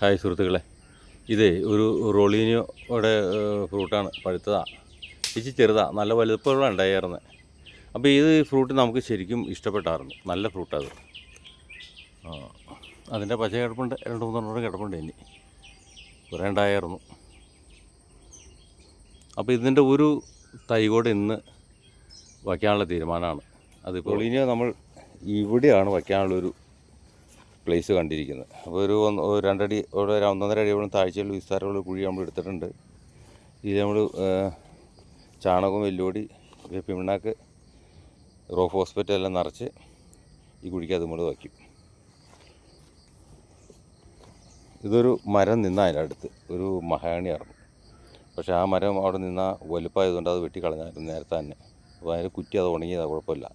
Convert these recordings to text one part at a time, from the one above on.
Hi സുഹൃത്തുക്കളെ, ഇത് ഒരു റോളീനിയോയുടെ ഫ്രൂട്ടാണ്. പഴുത്തതാണ്, ഇച്ചിരി ചെറുതാണ്, നല്ല വലുപ്പമുള്ള ഉണ്ടായിരുന്നത്. അപ്പോൾ ഇത് ഫ്രൂട്ട് നമുക്ക് ശരിക്കും ഇഷ്ടപ്പെട്ടായിരുന്നു. നല്ല ഫ്രൂട്ടത്. അതിൻ്റെ പച്ച കിടപ്പുണ്ട്, 2-3 കിടപ്പുണ്ട്. ഇനി കുറേ ഉണ്ടായിരുന്നു. അപ്പോൾ ഇതിൻ്റെ ഒരു തൈ കൂടെ ഇന്ന് വയ്ക്കാനുള്ള തീരുമാനമാണ്. അതിപ്പോൾ റോളീനിയോ നമ്മൾ ഇവിടെയാണ് വയ്ക്കാനുള്ളൊരു പ്ലേസ് കണ്ടിരിക്കുന്നത്. അപ്പോൾ ഒരു 2 അടി, ഒരു 1.5 അടിയോളം താഴ്ചയുള്ള വിസ്താരമുള്ള കുഴി നമ്മൾ എടുത്തിട്ടുണ്ട്. ഇത് നമ്മൾ ചാണകവും എല്ലുപൊടി, പിണ്ണാക്ക്, റോ ഫോസ്ഫേറ്റ് എല്ലാം നിറച്ച് ഈ കുഴിക്ക് അത് നമ്മൾ വയ്ക്കും. ഇതൊരു മരം നിന്നാൽ അതിനടുത്ത് ഒരു മഹാഗണിയായിരുന്നു. പക്ഷേ ആ മരം അവിടെ നിന്നാൽ വലുപ്പമായതുകൊണ്ട് അത് വെട്ടിക്കളഞ്ഞായിരുന്നു നേരത്തെ തന്നെ. അപ്പോൾ അതിന് കുറ്റി അത് ഉണങ്ങിയത് കുഴപ്പമില്ല.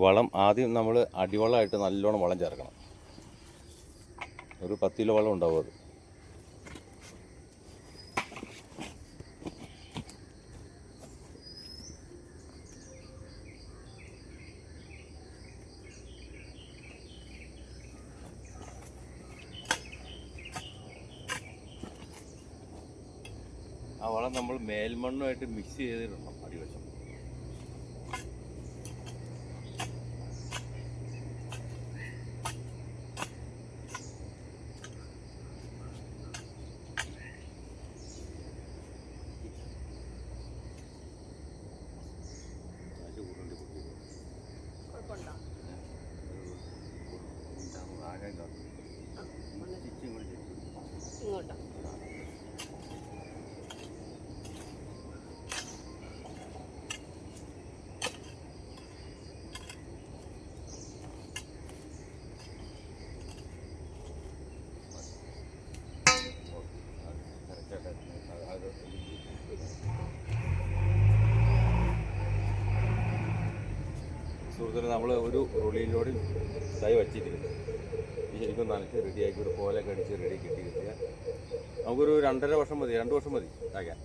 വളം ആദ്യം നമ്മൾ അടിവളമായിട്ട് നല്ലോണം വളം ചേർക്കണം. ഒരു 10 കിലോ വളം ഉണ്ടാവും അത്. ആ വളം നമ്മൾ മേൽമണ്ണുമായിട്ട് മിക്സ് ചെയ്തിടണം അടിവശം. ഇങ്ങോട്ടോ സുഹൃത്തുക്കളെ, നമ്മൾ ഒരു റോളിയിലൂടെ തൈ വച്ചിരിക്കുന്നത് ഈ ശരിക്കും നനച്ച് റെഡിയാക്കി ഒരു പോലൊക്കെ അടിച്ച് റെഡി കിട്ടി കിട്ടിയാൽ നമുക്കൊരു 2.5 വർഷം മതി, 2 വർഷം മതി കായ്ക്കാൻ.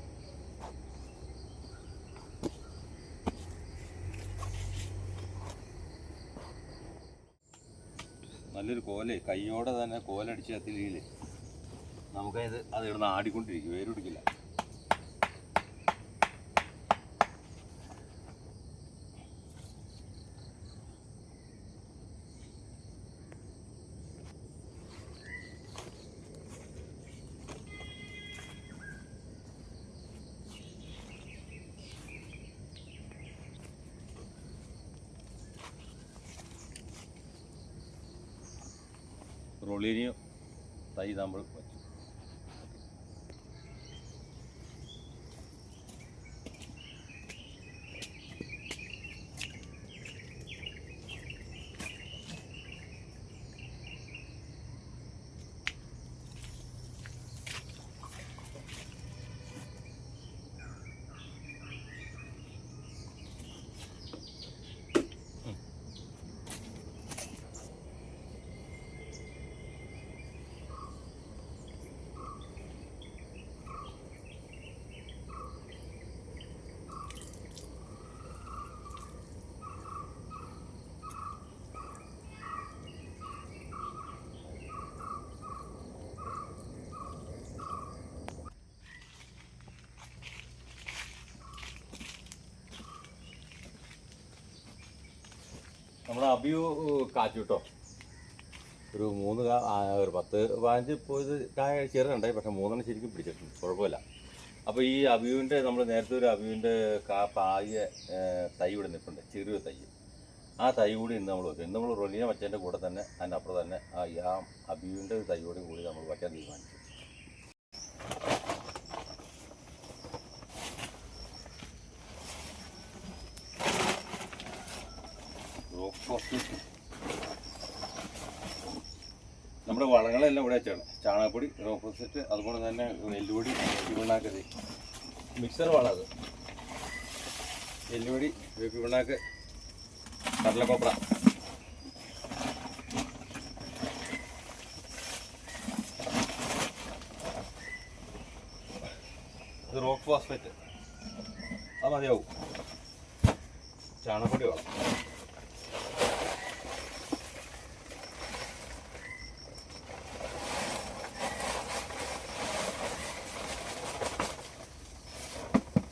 നല്ലൊരു കോല കൈയോടെ തന്നെ കോലടിച്ച് കത്തില്ലെങ്കിൽ നമുക്കത് അത് ഇവിടുന്ന് ആടിക്കൊണ്ടിരിക്കും, വേര് പിടിക്കില്ല. റോളീനിയോ തൈ നമ്മൾ വച്ചു. നമ്മുടെ അബിയു കാച്ചു കേട്ടോ. ഒരു 10-15 പോയത് കായ ചെറുതുണ്ടായി, പക്ഷേ 3 ശരിക്കും പിടിച്ചിട്ടുണ്ട്, കുഴപ്പമില്ല. അപ്പോൾ ഈ അബിയുവിൻ്റെ നമ്മൾ നേരത്തെ ഒരു അബിയുവിൻ്റെ പായ തൈ ഇവിടെ നിൽപ്പുണ്ട്, ചെറിയ തൈ. ആ തൈ കൂടി ഇന്ന് നമ്മൾ വയ്ക്കും. ഇന്ന് നമ്മൾ റൊലീന വച്ചതിൻ്റെ കൂടെ തന്നെ അതിനപ്പുറം തന്നെ ആ അബിയുവിൻ്റെ തൈയോടും കൂടി നമ്മൾ വയ്ക്കാൻ തീരുമാനിച്ചു. നമ്മുടെ വളങ്ങളെല്ലാം ഇവിടെ വെച്ചാണ്. ചാണകപ്പൊടി, റോഫോസെറ്റ്, അതുപോലെ തന്നെ എല്ലുപൊടി, പിണ്ണാക്ക്, മിക്സർ വളം. അത് എല്ലുപൊടി, പിണ്ണാക്ക്, കടലക്കൊപ്ര, ഇത് റോക്ക് ഫോസ്ഫേറ്റ്, അത് മതിയാവും. ചാണകപ്പൊടി വേണം.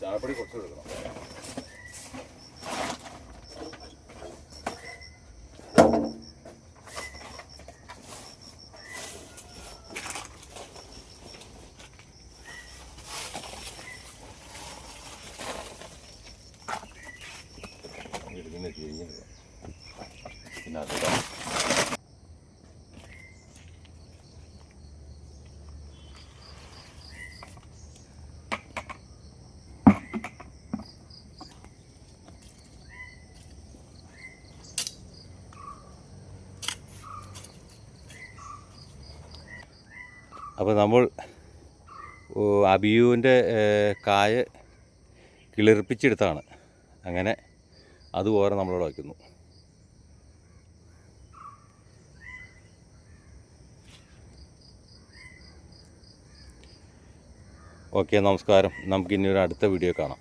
ചാണകപ്പൊടി കുറച്ച് കൊടുക്കണം. എടുക്കുന്ന കഴിഞ്ഞ് പിന്നെ അതിടാം. അപ്പോൾ നമ്മൾ അബിയുവിൻ്റെ കായ കിളിർപ്പിച്ചെടുത്താണ്. അങ്ങനെ അതുപോലെ നമ്മളിവിടെ വയ്ക്കുന്നു. ഓക്കെ, നമസ്കാരം. നമുക്കിനി ഒരു അടുത്ത വീഡിയോ കാണാം.